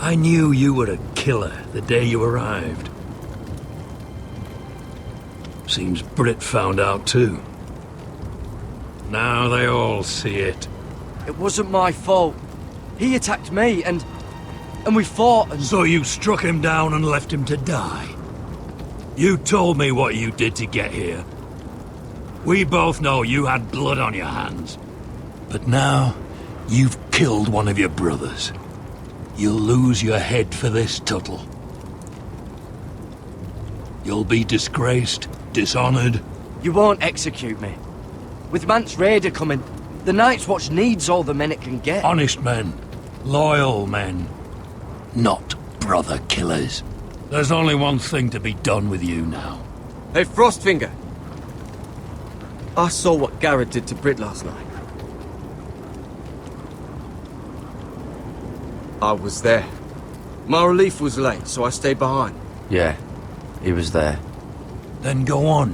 I knew you were a killer the day you arrived. Seems Britt found out too. Now they all see it. It wasn't my fault. He attacked me and we fought and... So you struck him down and left him to die? You told me what you did to get here. We both know you had blood on your hands. But now, you've killed one of your brothers. You'll lose your head for this, Tuttle. You'll be disgraced, dishonored. You won't execute me. With Mance Raider coming, the Night's Watch needs all the men it can get. Honest men. Loyal men. Not brother killers. There's only one thing to be done with you now. Hey, Frostfinger. I saw what Garrett did to Britt last night. I was there. My relief was late, so I stayed behind. Yeah, he was there. Then go on.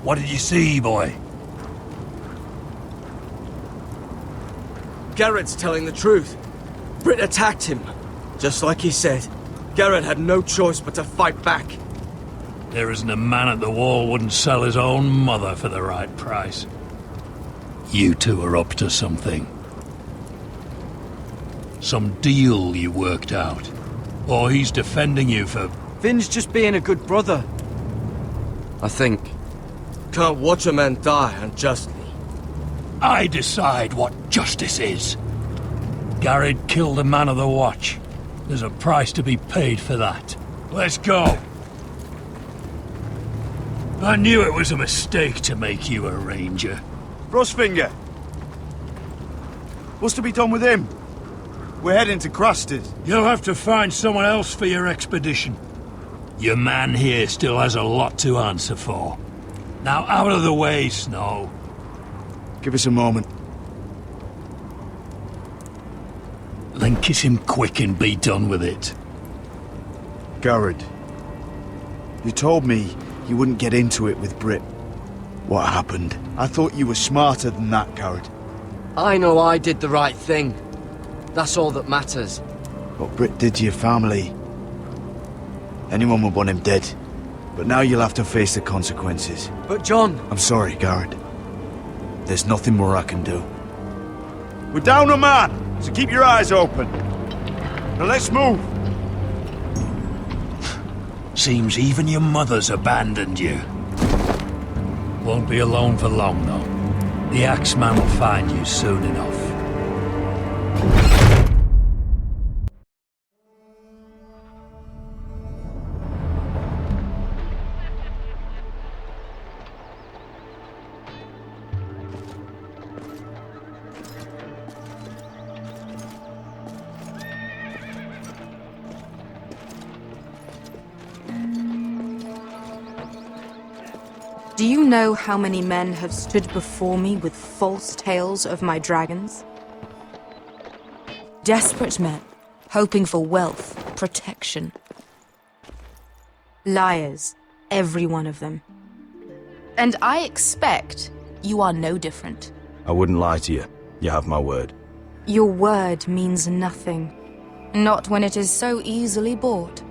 What did you see, boy? Garrett's telling the truth. Britt attacked him. Just like he said. Garrett had no choice but to fight back. There isn't a man at the wall wouldn't sell his own mother for the right price. You two are up to something. Some deal you worked out. Or he's defending you for... Finn's just being a good brother. I think. Can't watch a man die unjustly. I decide what justice is. Garrett killed a man of the watch. There's a price to be paid for that. Let's go. I knew it was a mistake to make you a ranger. Frostfinger! What's to be done with him? We're heading to Cruster's. You'll have to find someone else for your expedition. Your man here still has a lot to answer for. Now out of the way, Snow. Give us a moment. Then kiss him quick and be done with it. Garrett, you told me you wouldn't get into it with Britt. What happened? I thought you were smarter than that, Garrett. I know I did the right thing. That's all that matters. What Britt did to your family. Anyone would want him dead. But now you'll have to face the consequences. But John... I'm sorry, Garrett. There's nothing more I can do. We're down a man, so keep your eyes open. Now let's move. Seems even your mother's abandoned you. Won't be alone for long, though. The Axeman will find you soon enough. Do you know how many men have stood before me with false tales of my dragons? Desperate men, hoping for wealth, protection. Liars, every one of them. And I expect you are no different. I wouldn't lie to you. You have my word. Your word means nothing. Not when it is so easily bought.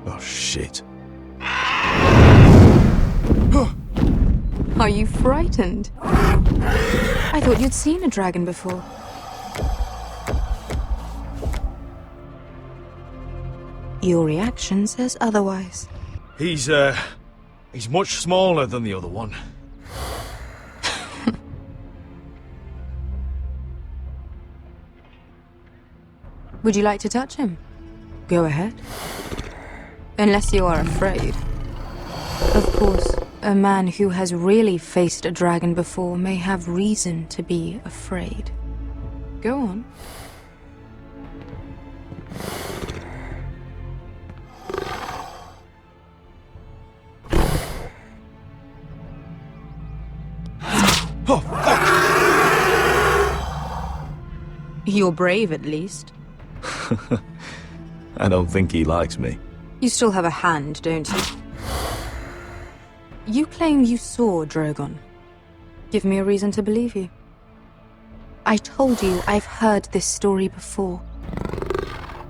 Oh, shit. Are you frightened? I thought you'd seen a dragon before. Your reaction says otherwise. He's much smaller than the other one. Would you like to touch him? Go ahead. Unless you are afraid. Of course, a man who has really faced a dragon before may have reason to be afraid. Go on. Oh, fuck! You're brave, at least. I don't think he likes me. You still have a hand, don't you? You claim you saw Drogon. Give me a reason to believe you. I told you I've heard this story before.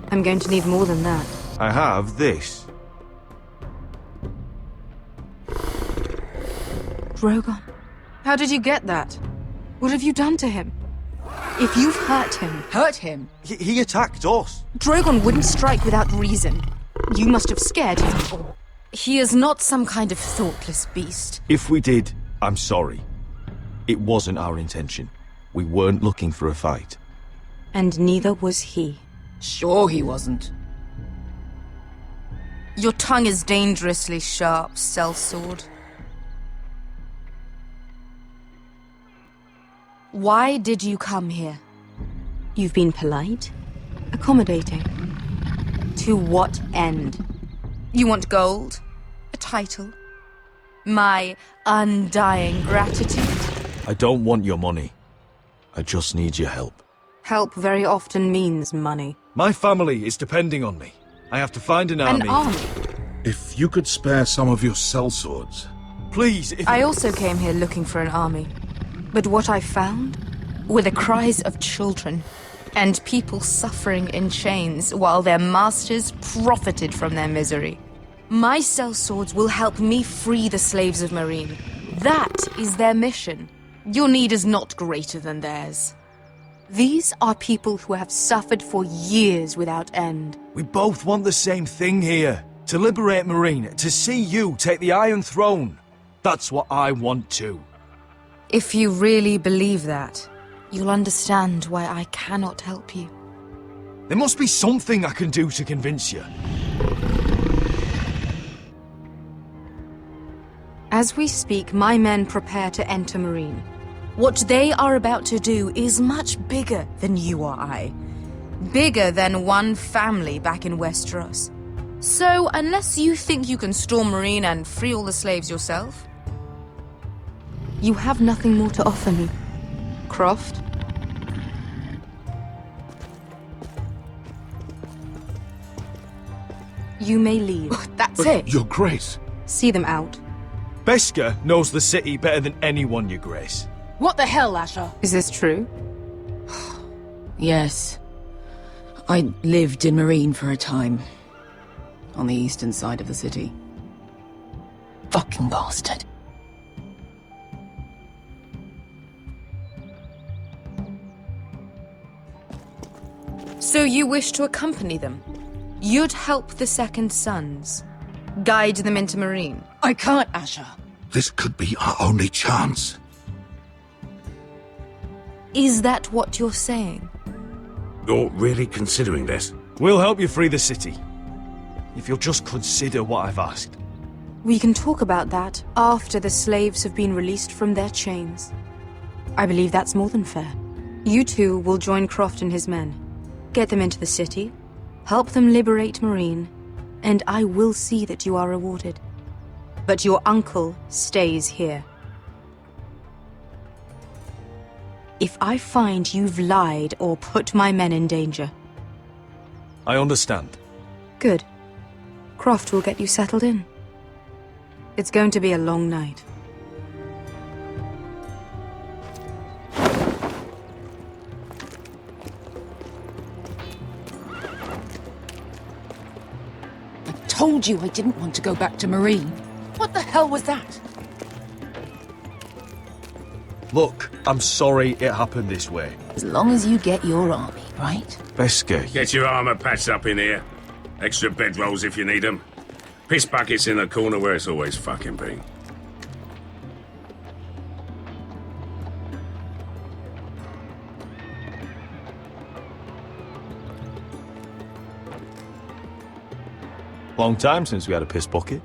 I'm going to need more than that. I have this. Drogon, how did you get that? What have you done to him? If you've hurt him... Hurt him? He attacked us. Drogon wouldn't strike without reason. You must have scared him, or... He is not some kind of thoughtless beast. If we did, I'm sorry. It wasn't our intention. We weren't looking for a fight. And neither was he. Sure he wasn't. Your tongue is dangerously sharp, sellsword. Why did you come here? You've been polite, accommodating. To what end? You want gold? A title? My undying gratitude? I don't want your money. I just need your help. Help very often means money. My family is depending on me. I have to find an army. An army? If you could spare some of your sellswords. Please, if... I also came here looking for an army. But what I found were the cries of children and people suffering in chains while their masters profited from their misery. My sellswords will help me free the slaves of Meereen. That is their mission. Your need is not greater than theirs. These are people who have suffered for years without end. We both want the same thing here. To liberate Meereen, to see you take the Iron Throne. That's what I want too. If you really believe that, you'll understand why I cannot help you. There must be something I can do to convince you. As we speak, my men prepare to enter Meereen. What they are about to do is much bigger than you or I. Bigger than one family back in Westeros. So, unless you think you can storm Meereen and free all the slaves yourself, you have nothing more to offer me, Croft. You may leave. That's But, it. Your Grace. See them out. Beskar knows the city better than anyone, Your Grace. What the hell, Asher? Is this true? Yes. I lived in Meereen for a time. On the eastern side of the city. Fucking bastard. So you wish to accompany them? You'd help the Second Sons? Guide them into Meereen? I can't, Asher. This could be our only chance. Is that what you're saying? You're really considering this? We'll help you free the city. If you'll just consider what I've asked. We can talk about that after the slaves have been released from their chains. I believe that's more than fair. You two will join Croft and his men. Get them into the city, help them liberate Meereen, and I will see that you are rewarded. But your uncle stays here. If I find you've lied or put my men in danger... I understand. Good. Croft will get you settled in. It's going to be a long night. I told you I didn't want to go back to Meereen. What the hell was that? Look, I'm sorry it happened this way. As long as you get your army, right? Beskar, Get your armor patched up in here. Extra bedrolls if you need them. Piss buckets in the corner where it's always fucking been. long time since we had a piss bucket.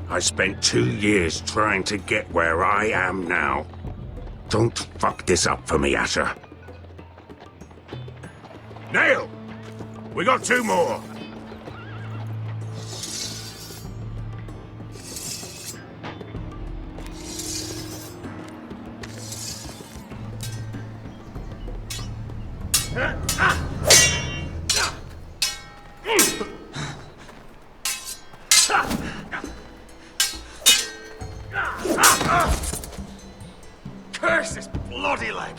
I spent 2 years trying to get where I am now. Don't fuck this up for me, Asher. Nail! We got 2 more! Curse this bloody leg!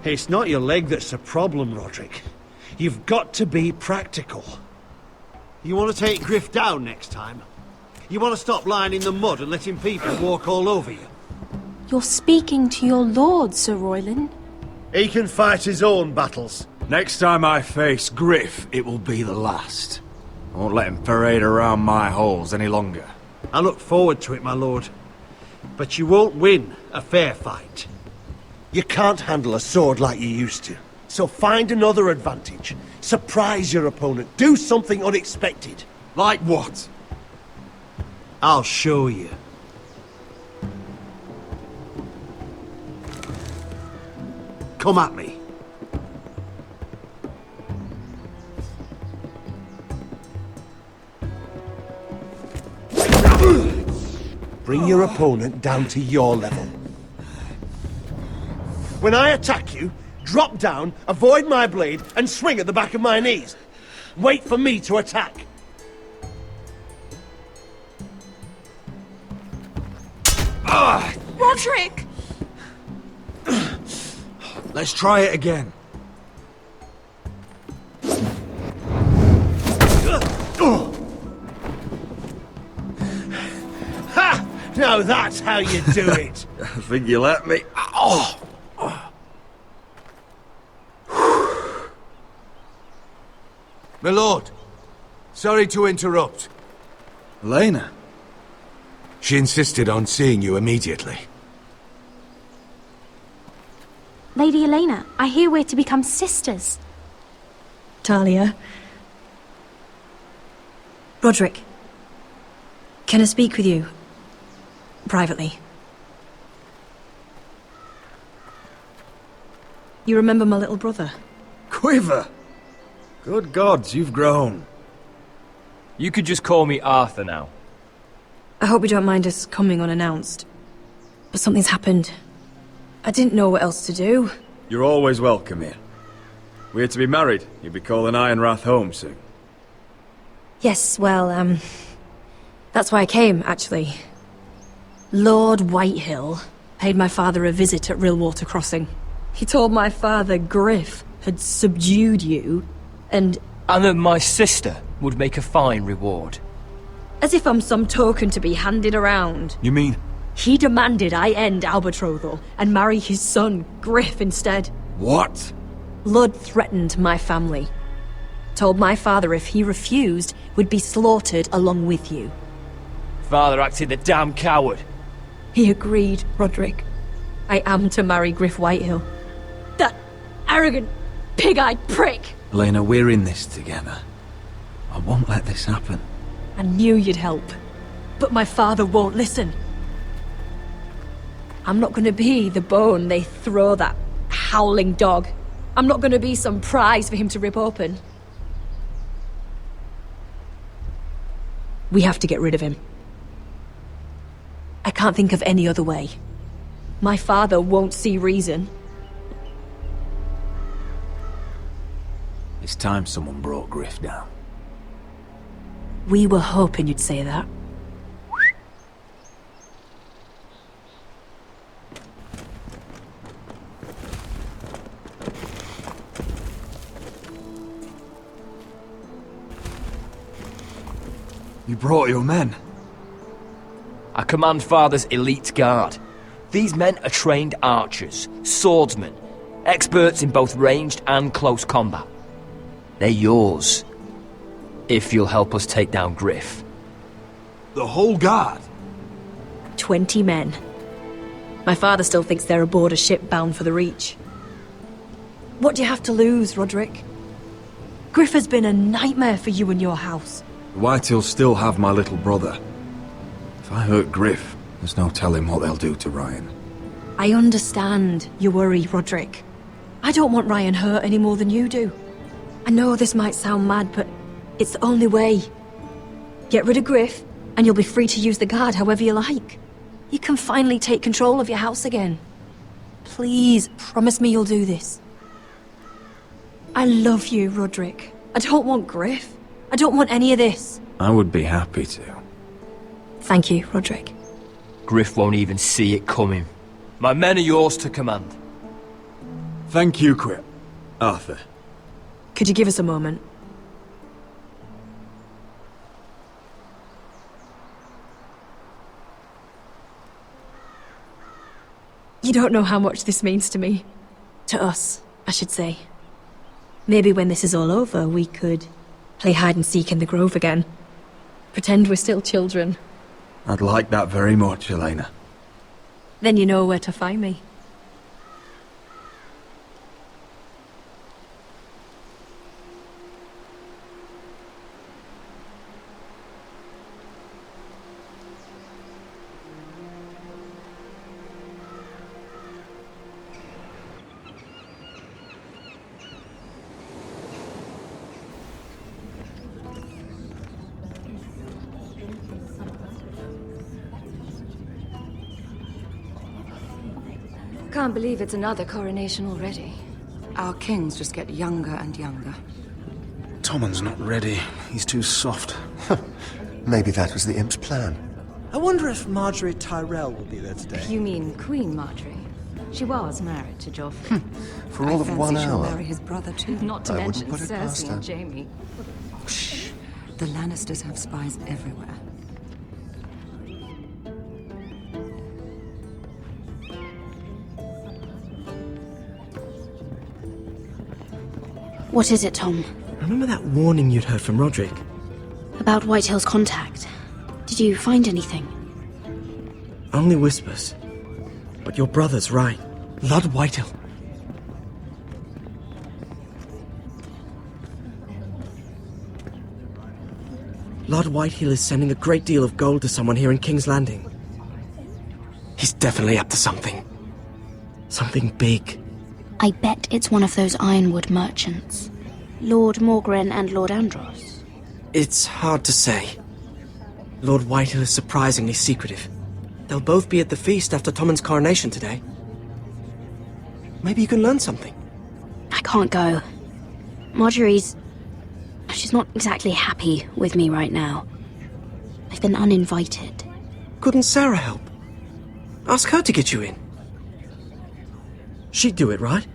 It's not your leg that's the problem, Roderick. You've got to be practical. You want to take Griff down next time? You want to stop lying in the mud and letting people walk all over you? You're speaking to your lord, Sir Royland. He can fight his own battles. Next time I face Griff, it will be the last. I won't let him parade around my halls any longer. I look forward to it, my lord. But you won't win a fair fight. You can't handle a sword like you used to. So find another advantage. Surprise your opponent. Do something unexpected. Like what? I'll show you. Come at me. Bring your opponent down to your level. When I attack you, drop down, avoid my blade, and swing at the back of my knees. Wait for me to attack. Roderick! Let's try it again. Ha! Now that's how you do it. I think you let me. Oh! My lord, sorry to interrupt. Elena? She insisted on seeing you immediately. Lady Elena, I hear we're to become sisters. Talia. Roderick. Can I speak with you? Privately. You remember my little brother? Quiver! Good gods, you've grown. You could just call me Arthur now. I hope you don't mind us coming unannounced. But something's happened. I didn't know what else to do. You're always welcome here. We're to be married. You'll be calling Ironrath home soon. Yes, well, that's why I came, actually. Lord Whitehill paid my father a visit at Rillwater Crossing. He told my father Griff had subdued you, and that my sister would make a fine reward. As if I'm some token to be handed around. You mean? He demanded I end our betrothal and marry his son, Griff, instead. What? Lud threatened my family. Told my father if he refused, would be slaughtered along with you. Father acted the damn coward. He agreed, Roderick. I am to marry Griff Whitehill. That arrogant, pig-eyed prick! Elena, we're in this together. I won't let this happen. I knew you'd help. But my father won't listen. I'm not gonna be the bone they throw that howling dog. I'm not gonna be some prize for him to rip open. We have to get rid of him. I can't think of any other way. My father won't see reason. It's time someone brought Griff down. We were hoping you'd say that. You brought your men. I command Father's elite guard. These men are trained archers, swordsmen, experts in both ranged and close combat. They're yours, if you'll help us take down Griff. The whole guard? 20 men. My father still thinks they're aboard a ship bound for the Reach. What do you have to lose, Roderick? Griff has been a nightmare for you and your house. The Whitehills still have my little brother. If I hurt Griff, there's no telling what they'll do to Ryan. I understand your worry, Roderick. I don't want Ryan hurt any more than you do. I know this might sound mad, but it's the only way. Get rid of Griff, and you'll be free to use the guard however you like. You can finally take control of your house again. Please, promise me you'll do this. I love you, Roderick. I don't want Griff. I don't want any of this. I would be happy to. Thank you, Roderick. Griff won't even see it coming. My men are yours to command. Thank you, Arthur. Could you give us a moment? You don't know how much this means to me. To us, I should say. Maybe when this is all over, we could play hide and seek in the grove again. Pretend we're still children. I'd like that very much, Elena. Then you know where to find me. Can't believe it's another coronation already. Our kings just get younger and younger. Tommen's not ready. He's too soft. Maybe that was the imp's plan. I wonder if Marjorie Tyrell will be there today. You mean Queen Marjorie? She was married to Joffrey. For all of 1 She'll hour. marry his brother too. Not to I mention wouldn't put it past Cersei her. and Jaime. Shh. The Lannisters have spies everywhere. What is it, Tom? Remember that warning you'd heard from Roderick? About Whitehill's contact. Did you find anything? Only whispers. But your brother's right. Lord Whitehill. Lord Whitehill is sending a great deal of gold to someone here in King's Landing. He's definitely up to something. Something big. I bet it's one of those ironwood merchants. Lord Morgren and Lord Andros. It's hard to say. Lord Whitehill is surprisingly secretive. They'll both be at the feast after Tommen's coronation today. Maybe you can learn something. I can't go. She's not exactly happy with me right now. I've been uninvited. Couldn't Sarah help? Ask her to get you in. She'd do it, right?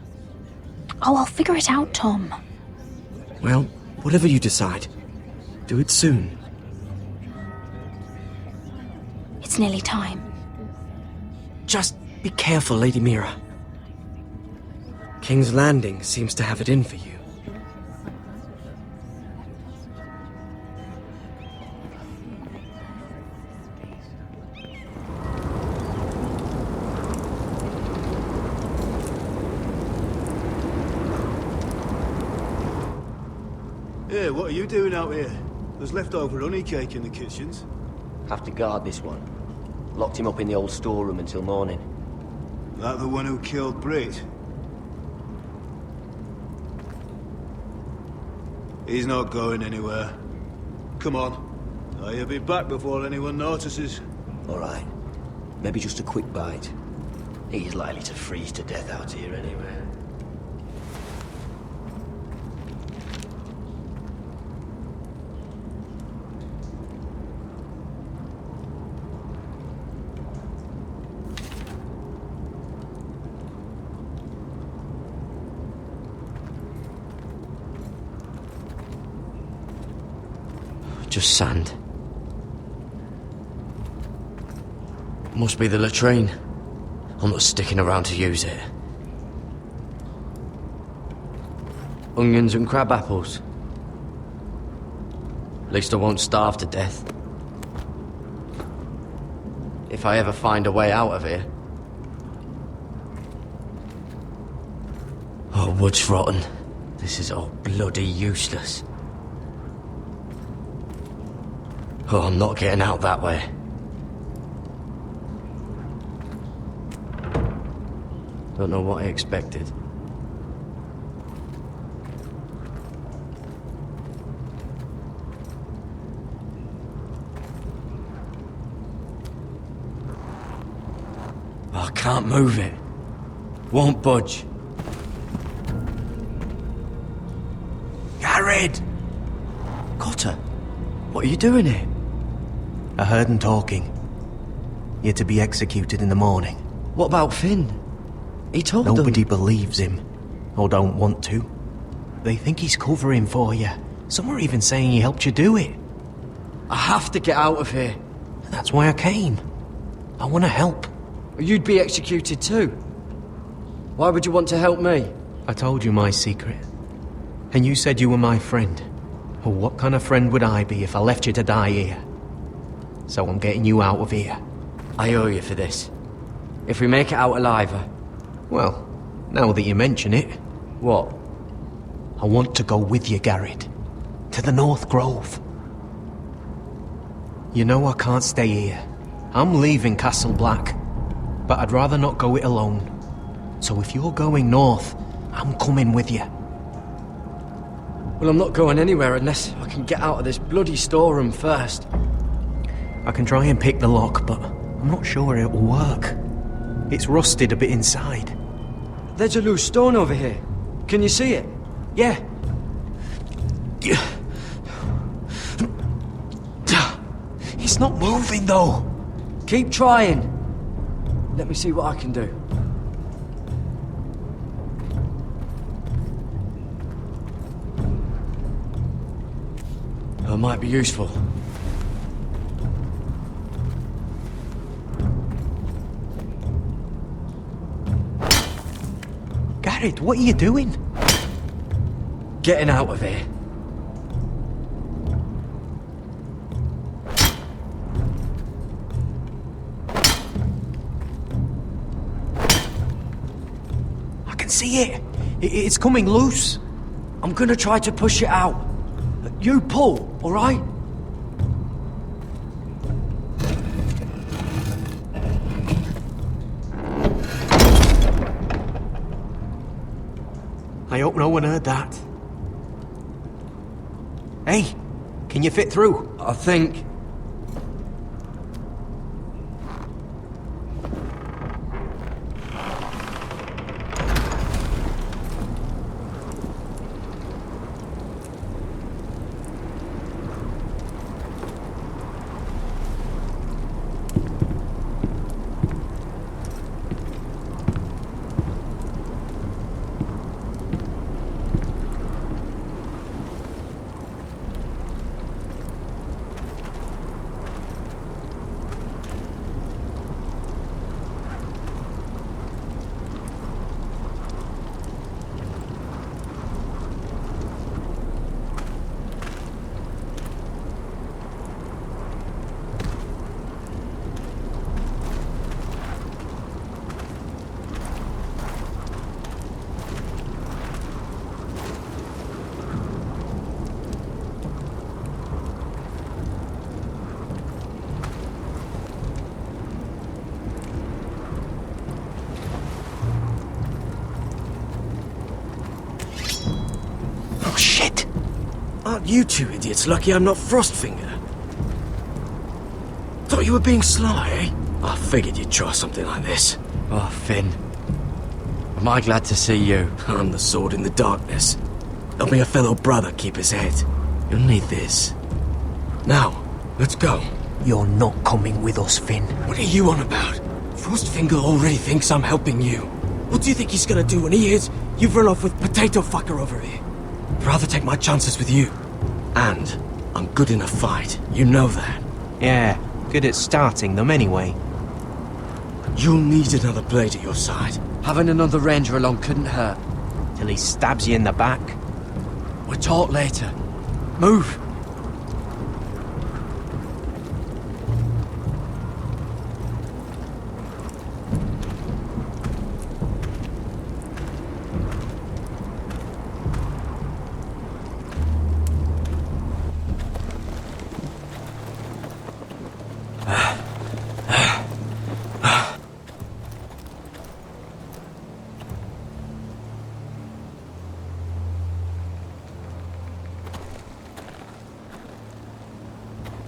Oh, I'll figure it out, Tom. Well, whatever you decide, do it soon. It's nearly time. Just be careful, Lady Mira. King's Landing seems to have it in for you. Hey, what are you doing out here? There's leftover honey cake in the kitchens. Have to guard this one. Locked him up in the old storeroom until morning. That the one who killed Brit? He's not going anywhere. Come on. I'll be back before anyone notices. All right. Maybe just a quick bite. He's likely to freeze to death out here anyway. Just sand. Must be the latrine. I'm not sticking around to use it. Onions and crab apples. At least I won't starve to death. If I ever find a way out of here. Oh, wood's rotten. This is all bloody useless. Oh, I'm not getting out that way. Don't know what I expected. I can't move it. Won't budge. Garrett! Cotter, what are you doing here? I heard him talking. You're to be executed in the morning. What about Finn? He told them. Nobody believes him, or don't want to. They think he's covering for you. Some are even saying he helped you do it. I have to get out of here. That's why I came. I want to help. You'd be executed too. Why would you want to help me? I told you my secret. And you said you were my friend. Well, what kind of friend would I be if I left you to die here? So I'm getting you out of here. I owe you for this. If we make it out alive, Well, now that you mention it... What? I want to go with you, Garrett. To the North Grove. You know I can't stay here. I'm leaving Castle Black. But I'd rather not go it alone. So if you're going north, I'm coming with you. Well, I'm not going anywhere unless I can get out of this bloody storeroom first. I can try and pick the lock, but I'm not sure it will work. It's rusted a bit inside. There's a loose stone over here. Can you see it? Yeah. It's not moving, though. Keep trying. Let me see what I can do. That might be useful. Garrett, what are you doing? Getting out of here. I can see it. It's coming loose. I'm gonna try to push it out. You pull, all right? I hope no one heard that. Hey, can you fit through? I think. Oh, shit! Aren't you two idiots lucky I'm not Frostfinger? Thought you were being sly, eh? I figured you'd try something like this. Oh, Finn. Am I glad to see you? I'm the sword in the darkness. Helping a fellow brother keep his head. You'll need this. Now, let's go. You're not coming with us, Finn. What are you on about? Frostfinger already thinks I'm helping you. What do you think he's gonna do when he hears you've run off with Potato Fucker over here? I'd rather take my chances with you. And I'm good in a fight. You know that. Yeah, good at starting them anyway. You'll need another blade at your side. Having another ranger along couldn't hurt. Till he stabs you in the back. We'll talk later. Move!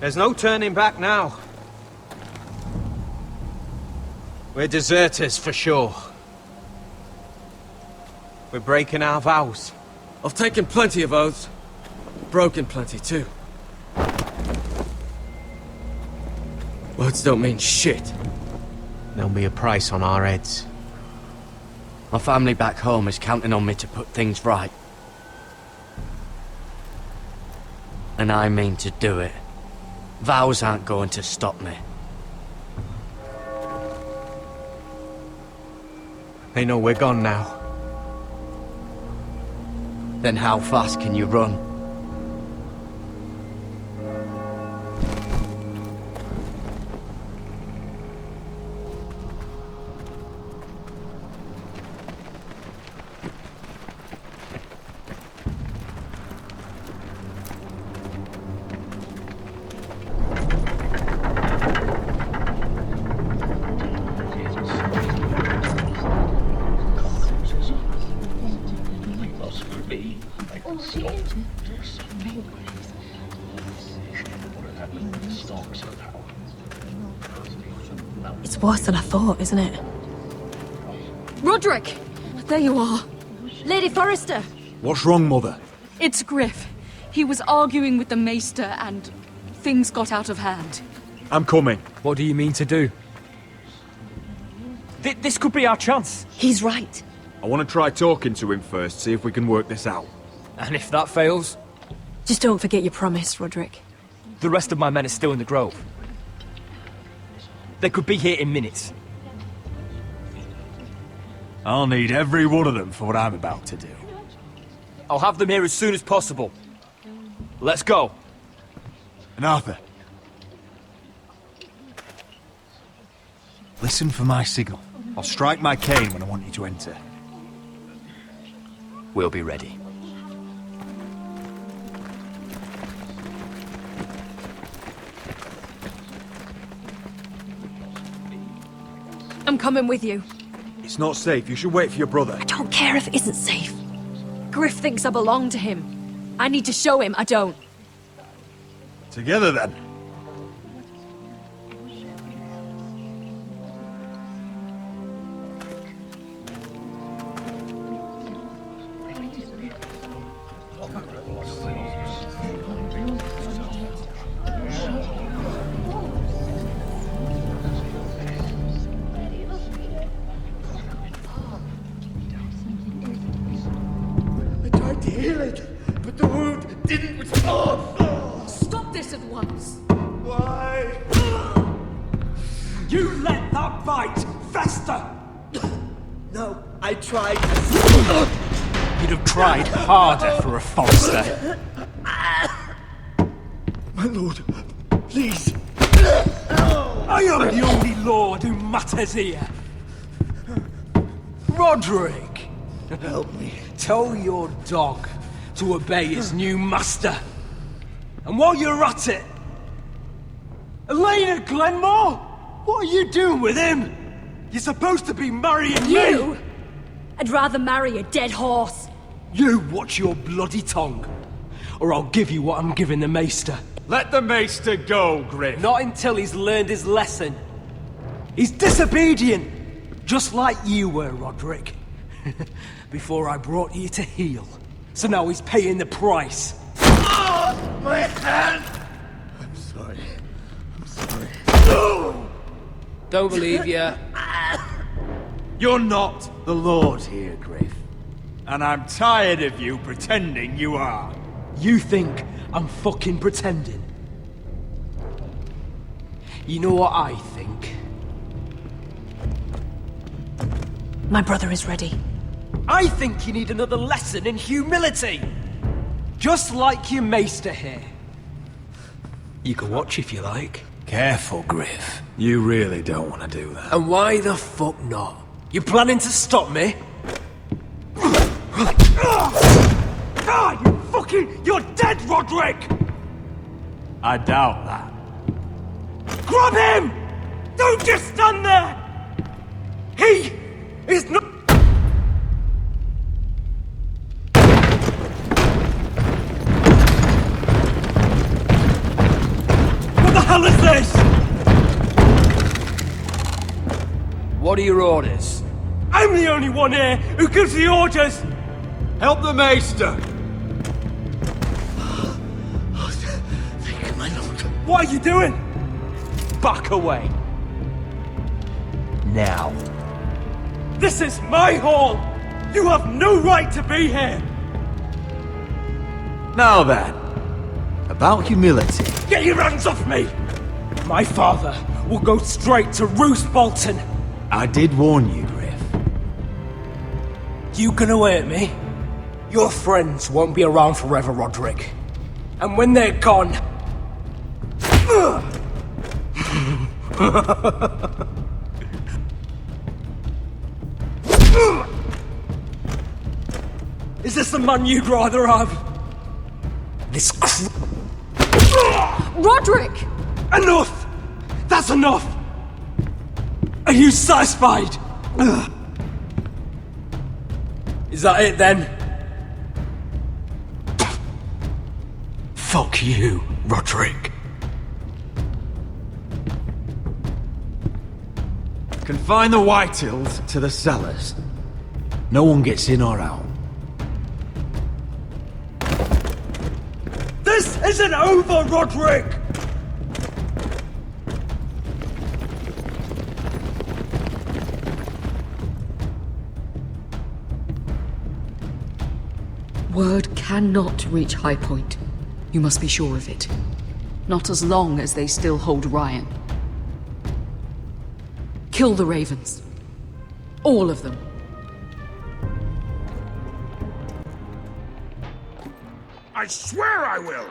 There's no turning back now. We're deserters for sure. We're breaking our vows. I've taken plenty of oaths. Broken plenty too. Words don't mean shit. There'll be a price on our heads. My family back home is counting on me to put things right. And I mean to do it. Vows aren't going to stop me. They know we're gone now. Then how fast can you run? It's worse than I thought, isn't it? Roderick! There you are. Lady Forrester! What's wrong, Mother? It's Griff. He was arguing with the Maester and things got out of hand. I'm coming. What do you mean to do? This could be our chance. He's right. I want to try talking to him first, see if we can work this out. And if that fails? Just don't forget your promise, Roderick. The rest of my men are still in the grove. They could be here in minutes. I'll need every one of them for what I'm about to do. I'll have them here as soon as possible. Let's go. And Arthur, listen for my signal. I'll strike my cane when I want you to enter. We'll be ready. I'm coming with you. It's not safe. You should wait for your brother. I don't care if it isn't safe. Griff thinks I belong to him. I need to show him I don't. Together, then. To heal it, but the wound didn't respond. Stop this at once! Why? You let that bite fester! No, I tried. You'd have tried harder for a Forrester. My lord, please. I am the only lord who matters here. Roderick! Help me. Tell your dog to obey his new master. And while you're at it, Elena Glenmore? What are you doing with him? You're supposed to be marrying You? me! I'd rather marry a dead horse. You watch your bloody tongue, or I'll give you what I'm giving the Maester. Let the Maester go, Griff. Not until he's learned his lesson. He's disobedient, just like you were, Roderick. Before I brought you to heel. So now he's paying the price. Oh, my hand! I'm sorry. I'm sorry. No! Don't believe you. You're not the Lord here, Griff. And I'm tired of you pretending you are. You think I'm fucking pretending? You know what I think? My brother is ready. I think you need another lesson in humility. Just like your Maester here. You can watch if you like. Careful, Griff. You really don't want to do that. And why the fuck not? You planning to stop me? Ah, you fucking... You're dead, Roderick! I doubt that. Grab him! Don't just stand there! He is not... What the hell is this? What are your orders? I'm the only one here who gives the orders! Help the Maester! Thank you, my lord. What are you doing? Back away. now. This is my hall! You have no right to be here! Now then, about humility. Get your hands off me! My father will go straight to Roose Bolton. I did warn you, Griff. You can hurt me. Your friends won't be around forever, Roderick. And when they're gone... Is this the man you'd rather have? This Roderick! Enough! That's enough! Are you satisfied? Is that it then? Fuck you, Roderick. Confine the Whitehills to the cellars. No one gets in or out. This isn't over, Roderick! Word cannot reach High Point. You must be sure of it. Not as long as they still hold Ryan. Kill the Ravens. All of them. I swear I will!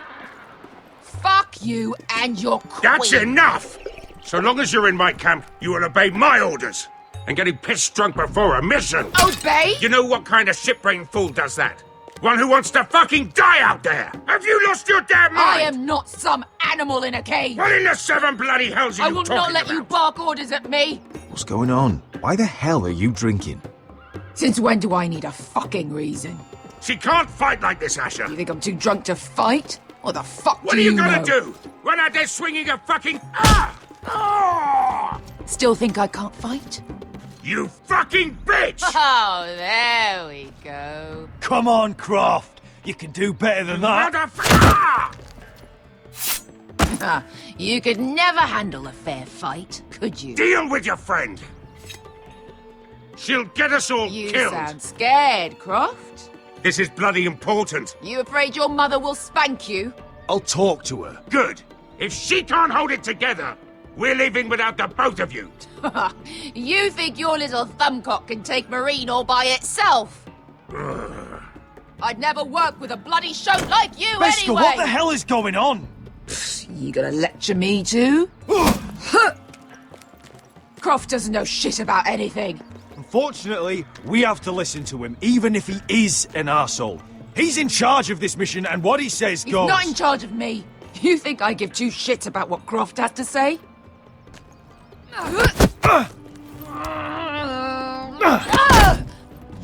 Fuck you and your queen. That's enough! So long as you're in my camp, you will obey my orders. And getting pissed drunk before a mission. Obey? You know what kind of ship-brain fool does that? One who wants to fucking die out there! Have you lost your damn mind? I am not some animal in a cage. What in the seven bloody hells are I you will talking not let about? you bark orders at me. What's going on? Why the hell are you drinking? Since when do I need a fucking reason? She can't fight like this, Asher. You think I'm too drunk to fight? What the fuck What do are you you gonna know? do? Run out there swinging a fucking... Ah! Ah! Still think I can't fight? You fucking bitch! Oh, there we go. Come on, Croft. You can do better than that. Motherfucker! You could never handle a fair fight, could you? Deal with your friend. She'll get us all You killed. sound scared, Croft. This is bloody important. You afraid your mother will spank you? I'll talk to her. Good. If she can't hold it together, we're leaving without the both of you. You think your little thumbcock can take Marine all by itself? I'd never work with a bloody shote like you Beskar, anyway! what the hell is going on? You gonna lecture me too? Croft doesn't know shit about anything. Unfortunately, we have to listen to him, even if he is an arsehole. He's in charge of this mission, and what he says He's goes. not in charge of me. You think I give two shits about what Croft has to say?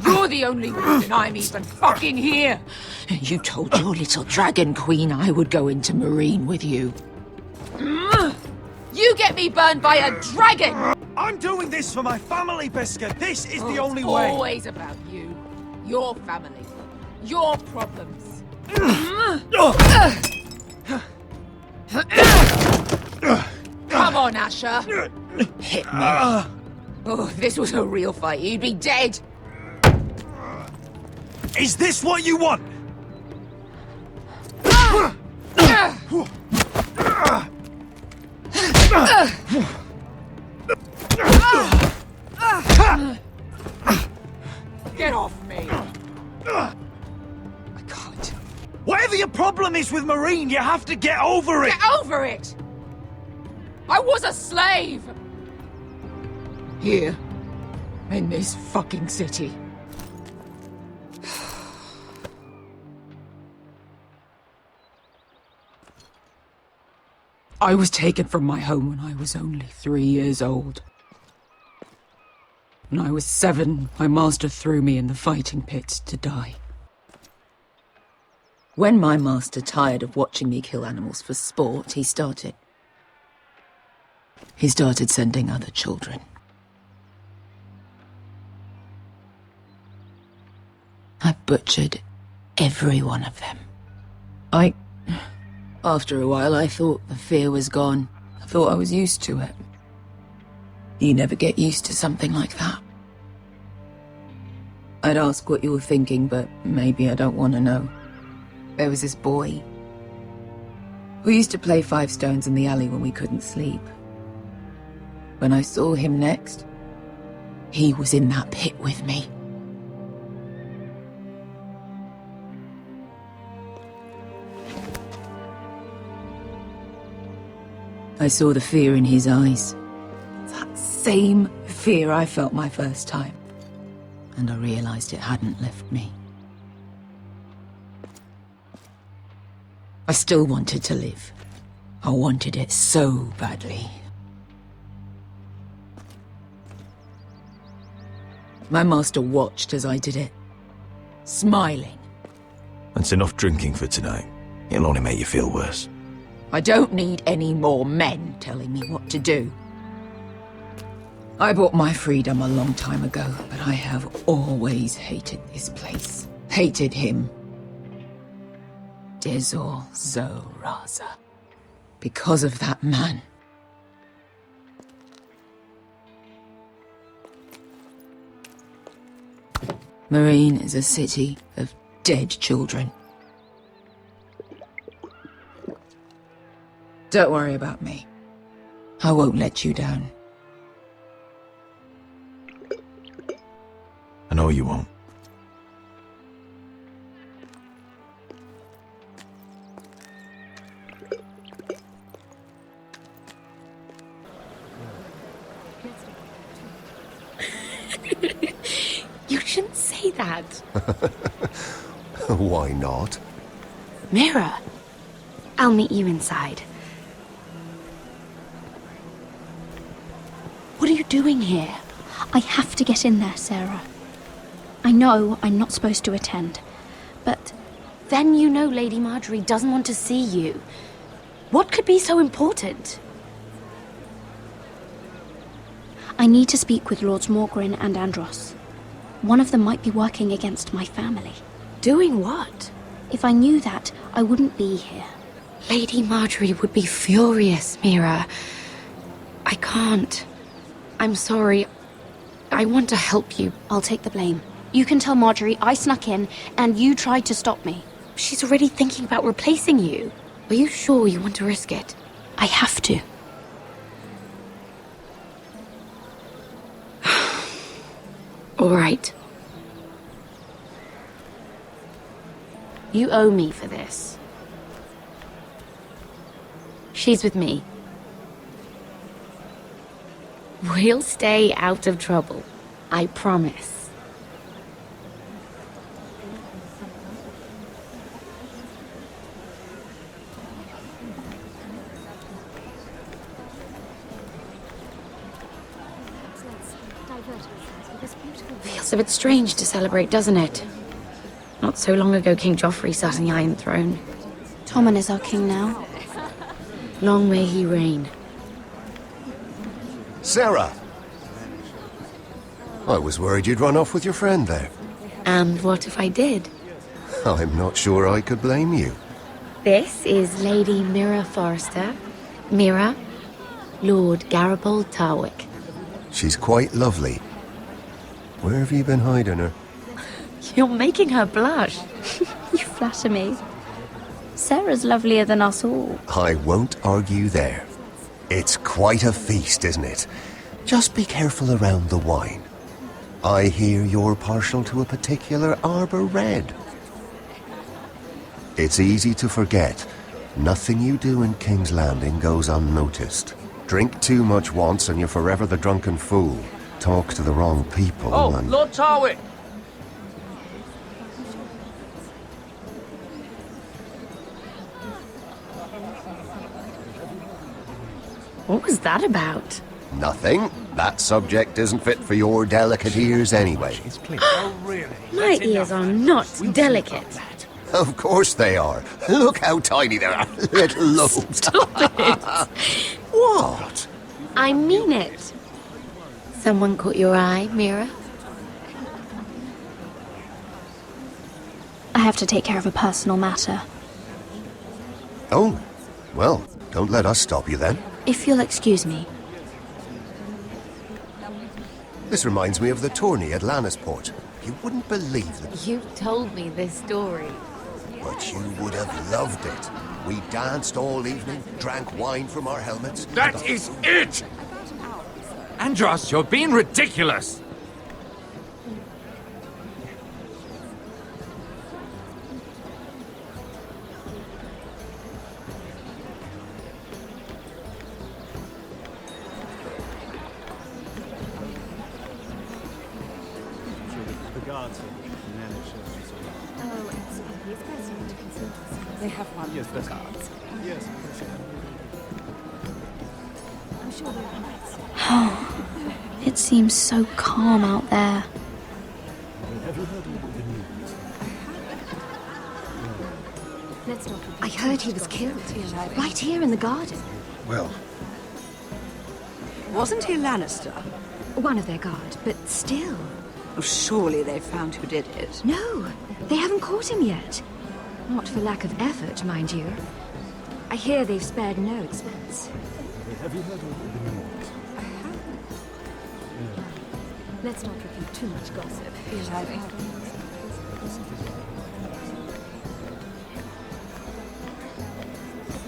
You're the only reason I'm even fucking here. You told your little dragon queen I would go into Marine with you. You get me burned by a dragon! I'm doing this for my family, Beskar. This is the only It's way. always about you. Your family. Your problems. Come on, Asher. Hit me. Oh, if this was a real fight, you'd be dead. Is this what you want? Get off me. I can't. Whatever your problem is with Marine, you have to get over it. Get over it! I was a slave! Here. In this fucking city. I was taken from my home when I was only 3 years old. When I was 7, my master threw me in the fighting pits to die. When my master tired of watching me kill animals for sport, he started sending other children. I butchered every one of them. After a while, I thought the fear was gone. I thought I was used to it. You never get used to something like that. I'd ask what you were thinking, but maybe I don't want to know. There was this boy. We used to play 5 stones in the alley when we couldn't sleep. When I saw him next, he was in that pit with me. I saw the fear in his eyes. That same fear I felt my first time. And I realized it hadn't left me. I still wanted to live. I wanted it so badly. My master watched as I did it, smiling. That's enough drinking for tonight. It'll only make you feel worse. I don't need any more men telling me what to do. I bought my freedom a long time ago, but I have always hated this place. Hated him. Dezor Zoraza. Because of that man. Marine is a city of dead children. Don't worry about me. I won't let you down. I know you won't. You shouldn't say that. Why not? Mira, I'll meet you inside. What are you doing here? I have to get in there, Sarah. I know I'm not supposed to attend, but then you know Lady Marjorie doesn't want to see you. What could be so important? I need to speak with Lords Morgren and Andros. One of them might be working against my family. Doing what? If I knew that, I wouldn't be here. Lady Marjorie would be furious, Mira. I can't. I'm sorry. I want to help you. I'll take the blame. You can tell Marjorie I snuck in and you tried to stop me. She's already thinking about replacing you. Are you sure you want to risk it? I have to. All right. You owe me for this. She's with me. We'll stay out of trouble. I promise. Feels a bit strange to celebrate, doesn't it? Not so long ago, King Joffrey sat on the Iron Throne. Tommen is our king now. Long may he reign. Sarah! I was worried you'd run off with your friend there. And what if I did? I'm not sure I could blame you. This is Lady Mira Forrester. Mira, Lord Garibald Tarwick. She's quite lovely. Where have you been hiding her? You're making her blush. You flatter me. Sarah's lovelier than us all. I won't argue there. It's quite a feast, isn't it? Just be careful around the wine. I hear you're partial to a particular Arbor Red. It's easy to forget. Nothing you do in King's Landing goes unnoticed. Drink too much once and you're forever the drunken fool. Talk to the wrong people and... Lord Tarwick! What was that about? Nothing. That subject isn't fit for your delicate ears anyway. My ears are not delicate. Of course they are. Look how tiny they are. Little lobes. Stop it! What? I mean it. Someone caught your eye, Mira? I have to take care of a personal matter. Oh, well, don't let us stop you then. If you'll excuse me. This reminds me of the tourney at Lannisport. You wouldn't believe it, You told me this story. but you would have loved it. We danced all evening, drank wine from our helmets. That is it! Andros, you're being ridiculous! The guards and then it shows you something. Oh, it's better to consult. They have one Yes, for the that's guards. Yes, I'm sure they have. It seems so calm out there. Have you heard of the news? Let's not. I heard he was killed. Right here in the garden. Well, Wasn't he a Lannister? One of their guard, but still. Oh, surely they found who did it. No, they haven't caught him yet. Not for lack of effort, mind you. I hear they've spared no expense. Have you heard of the news? Let's not repeat too much gossip. Shall we?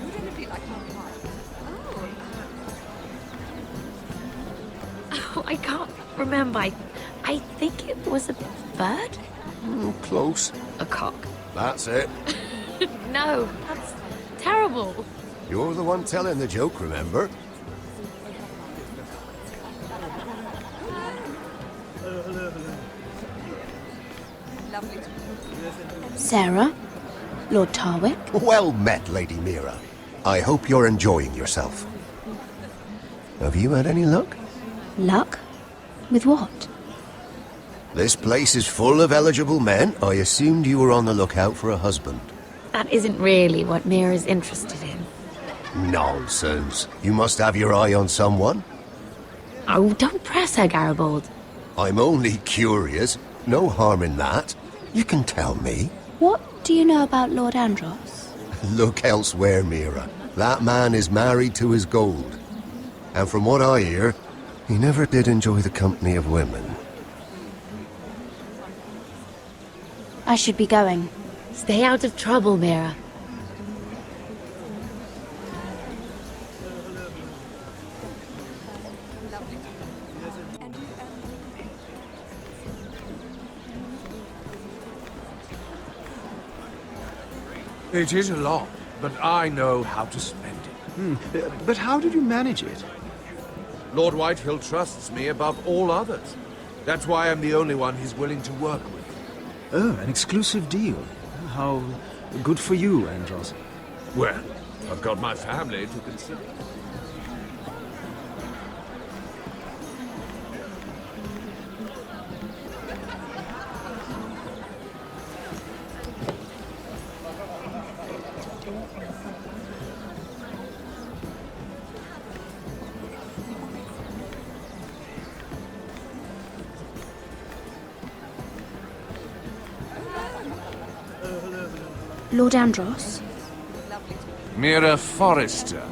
Wouldn't it be like Oh, I can't remember. I think it was a bird? Close. A cock. That's it. No, that's terrible. You're the one telling the joke, remember? Sarah? Lord Tarwick? Well met, Lady Mira. I hope you're enjoying yourself. Have you had any luck? Luck? With what? This place is full of eligible men. I assumed you were on the lookout for a husband. That isn't really what Mira's interested in. Nonsense. You must have your eye on someone. Oh, don't press her, Garibaldi. I'm only curious. No harm in that. You can tell me. What do you know about Lord Andros? Look elsewhere, Mira. That man is married to his gold. And from what I hear, he never did enjoy the company of women. I should be going. Stay out of trouble, Mira. It is a lot, but I know how to spend it. But how did you manage it? Lord Whitehill trusts me above all others. That's why I'm the only one he's willing to work with. Oh, an exclusive deal. How good for you, Andros. Well, I've got my family to consider. Lord Andros? Mira Forrester,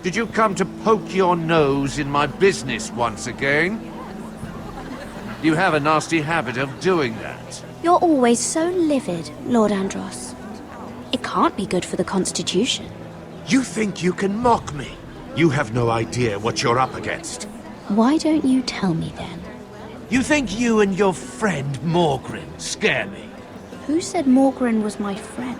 did you come to poke your nose in my business once again? You have a nasty habit of doing that. You're always so livid, Lord Andros. It can't be good for the Constitution. You think you can mock me? You have no idea what you're up against. Why don't you tell me then? You think you and your friend Morgrin scare me? Who said Morgrin was my friend?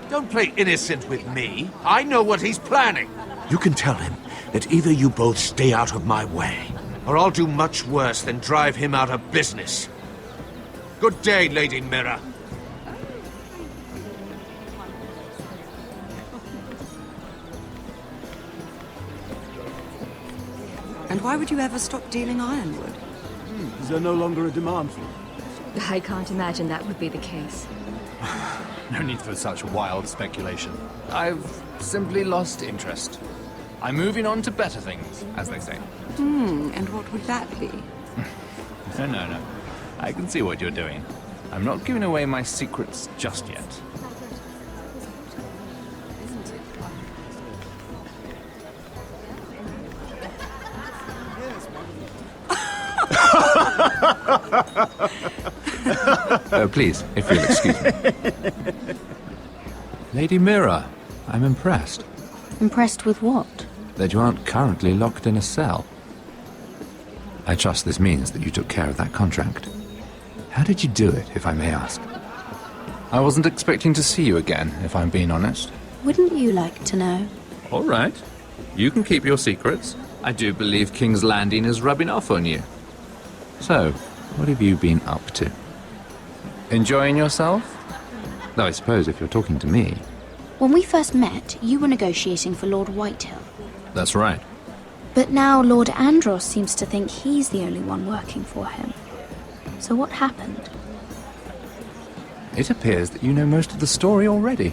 Don't play innocent with me. I know what he's planning. You can tell him that either you both stay out of my way, or I'll do much worse than drive him out of business. Good day, Lady Mira. And why would you ever stop dealing ironwood? Is there no longer a demand for it? I can't imagine that would be the case. No need for such wild speculation. I've simply lost interest. I'm moving on to better things, as they say. And what would that be? No. I can see what you're doing. I'm not giving away my secrets just yet. Oh, please, if you'll excuse me. Lady Mira, I'm impressed Impressed with what? that you aren't currently locked in a cell. I trust this means that you took care of that contract. How did you do it, if I may ask? I wasn't expecting to see you again, if I'm being honest. Wouldn't you like to know? All right. You can keep your secrets. I do believe King's Landing is rubbing off on you. So, what have you been up to? Enjoying yourself? Though I suppose if you're talking to me... When we first met, you were negotiating for Lord Whitehill. That's right. But now Lord Andros seems to think he's the only one working for him. So what happened? It appears that you know most of the story already.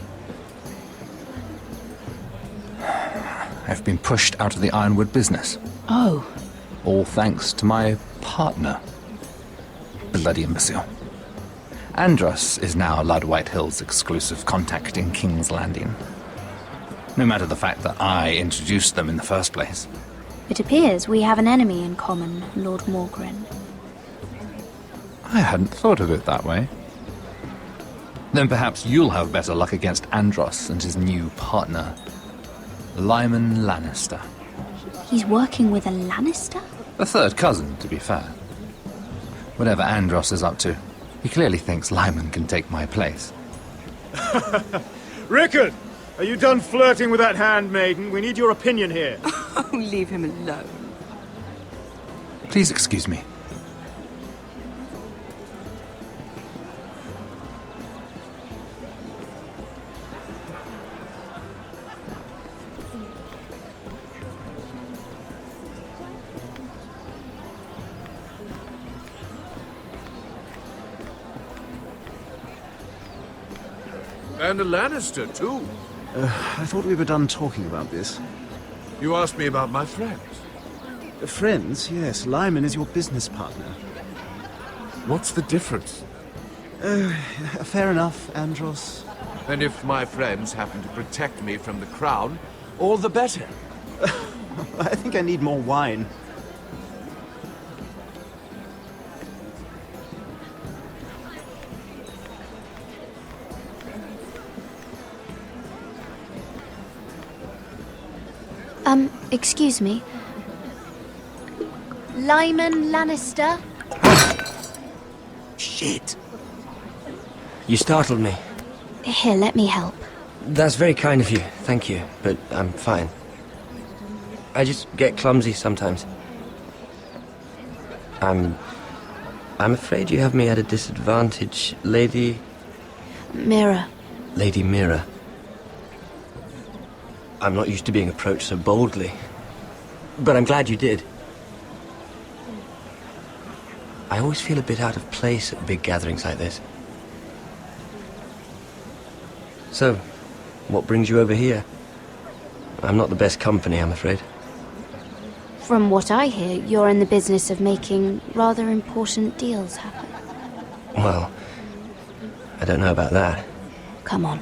I've been pushed out of the Ironwood business. Oh. All thanks to my partner. Bloody imbecile. Andros is now Lord Whitehill's exclusive contact in King's Landing. No matter the fact that I introduced them in the first place. It appears we have an enemy in common, Lord Morgren. I hadn't thought of it that way. Then perhaps you'll have better luck against Andros and his new partner, Lyman Lannister. He's working with a Lannister? A third cousin, to be fair. Whatever Andros is up to, he clearly thinks Lyman can take my place. Rickard! Are you done flirting with that handmaiden? We need your opinion here. Oh, leave him alone. Please excuse me. And a Lannister, too. I thought we were done talking about this. You asked me about my friends. Friends, yes. Lyman is your business partner. What's the difference? Fair enough, Andros. And if my friends happen to protect me from the crown, all the better. I think I need more wine. Excuse me. Lyman Lannister? Shit. You startled me. Here, let me help. That's very kind of you, thank you, but I'm fine. I just get clumsy sometimes. I'm afraid you have me at a disadvantage, Lady... Mira. Lady Mira. I'm not used to being approached so boldly, but I'm glad you did. I always feel a bit out of place at big gatherings like this. So, what brings you over here? I'm not the best company, I'm afraid. From what I hear, you're in the business of making rather important deals happen. Well, I don't know about that. Come on,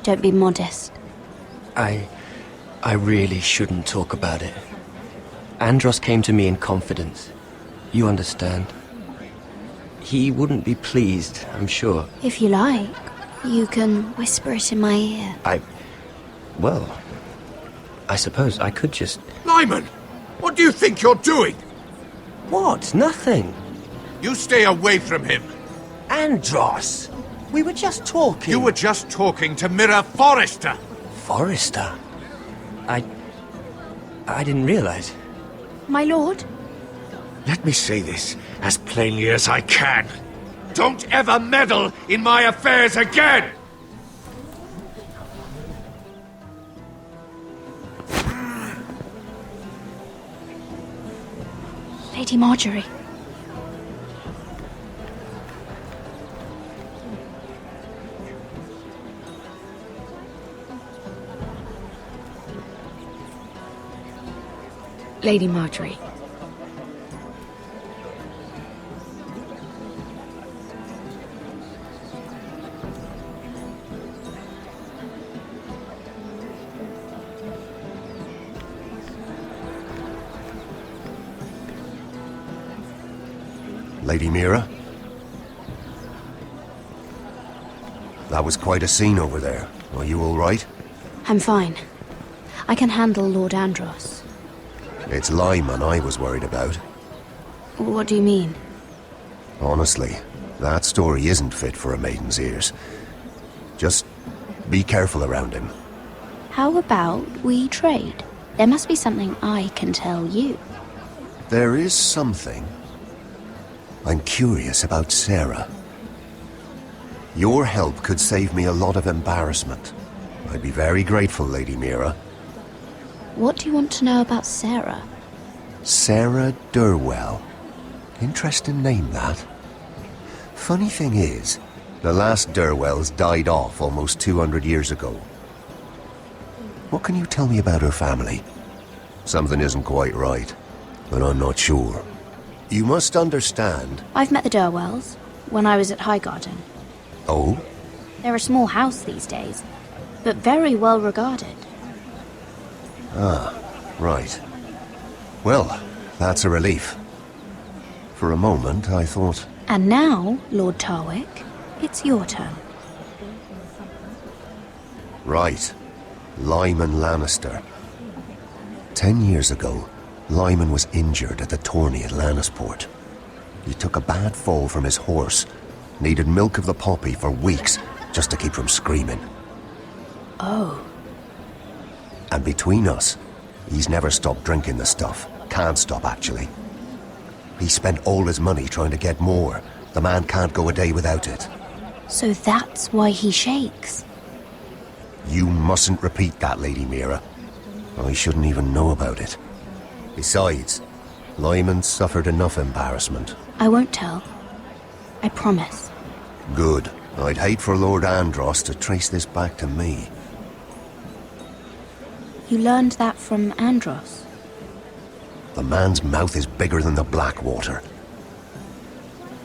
don't be modest. I really shouldn't talk about it. Andros came to me in confidence. You understand? He wouldn't be pleased, I'm sure. If you like, you can whisper it in my ear. Well, I suppose I could just... Lyman! What do you think you're doing? What? Nothing. You stay away from him. Andros! We were just talking. You were just talking to Mira Forrester. Forrester? I didn't realize. My lord? Let me say this as plainly as I can. Don't ever meddle in my affairs again! Lady Marjorie. Lady Marjorie. Lady Mira? That was quite a scene over there. Are you all right? I'm fine. I can handle Lord Andros. It's Lyman I was worried about. What do you mean? Honestly, that story isn't fit for a maiden's ears. Just be careful around him. How about we trade? There must be something I can tell you. There is something. I'm curious about Sarah. Your help could save me a lot of embarrassment. I'd be very grateful, Lady Mira. What do you want to know about Sarah? Sarah Durwell. Interesting name, that. Funny thing is, the last Durwells died off almost 200 years ago. What can you tell me about her family? Something isn't quite right, but I'm not sure. You must understand... I've met the Durwells when I was at Highgarden. Oh? They're a small house these days, but very well regarded. Ah, right. Well, that's a relief. For a moment, I thought... And now, Lord Tarwick, it's your turn. Right. Lyman Lannister. 10 years ago, Lyman was injured at the tourney at Lannisport. He took a bad fall from his horse, needed milk of the poppy for weeks just to keep from screaming. Oh. And between us, he's never stopped drinking the stuff. Can't stop, actually. He spent all his money trying to get more. The man can't go a day without it. So that's why he shakes. You mustn't repeat that, Lady Mira. I shouldn't even know about it. Besides, Lyman suffered enough embarrassment. I won't tell. I promise. Good. I'd hate for Lord Andros to trace this back to me. You learned that from Andros? The man's mouth is bigger than the Blackwater.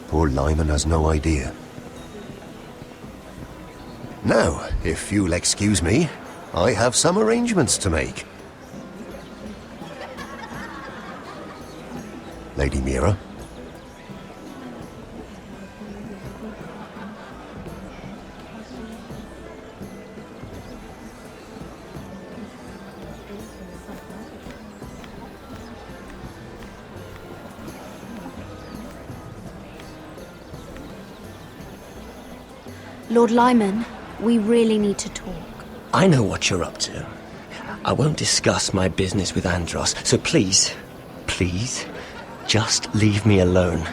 Poor Lyman has no idea. Now, if you'll excuse me, I have some arrangements to make. Lady Mira? Lord Lyman, we really need to talk. I know what you're up to. I won't discuss my business with Andros, so please, just leave me alone.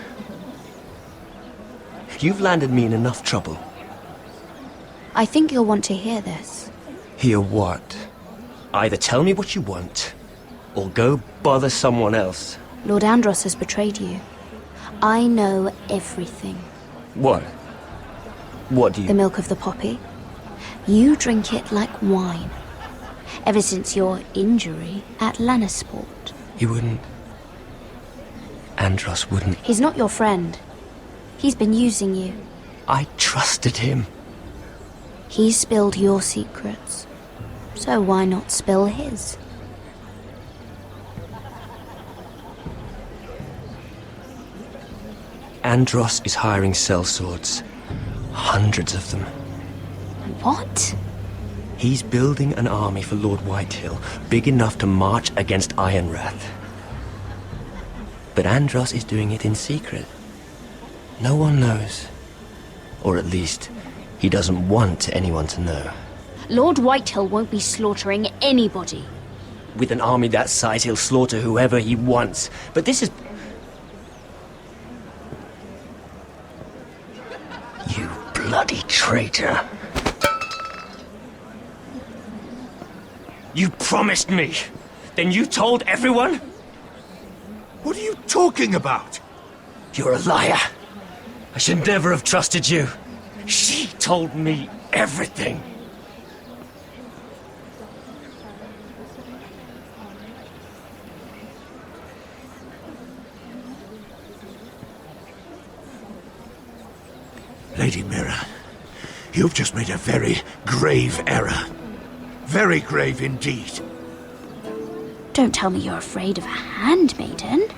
You've landed me in enough trouble. I think you'll want to hear this. Hear what? Either tell me what you want, or go bother someone else. Lord Andros has betrayed you. I know everything. What? What do you... The milk of the poppy. You drink it like wine. Ever since your injury at Lannisport. He wouldn't... Andros wouldn't... He's not your friend. He's been using you. I trusted him. He spilled your secrets. So why not spill his? Andros is hiring sellswords. Hundreds of them. What? He's building an army for Lord Whitehill, big enough to march against Ironrath. But Andros is doing it in secret. No one knows. Or at least, he doesn't want anyone to know. Lord Whitehill won't be slaughtering anybody. With an army that size, he'll slaughter whoever he wants. But this is... You bloody traitor. You promised me. Then you told everyone? What are you talking about? You're a liar. I should never have trusted you. She told me everything. Lady Mira, you've just made a very grave error. Very grave indeed. Don't tell me you're afraid of a handmaiden.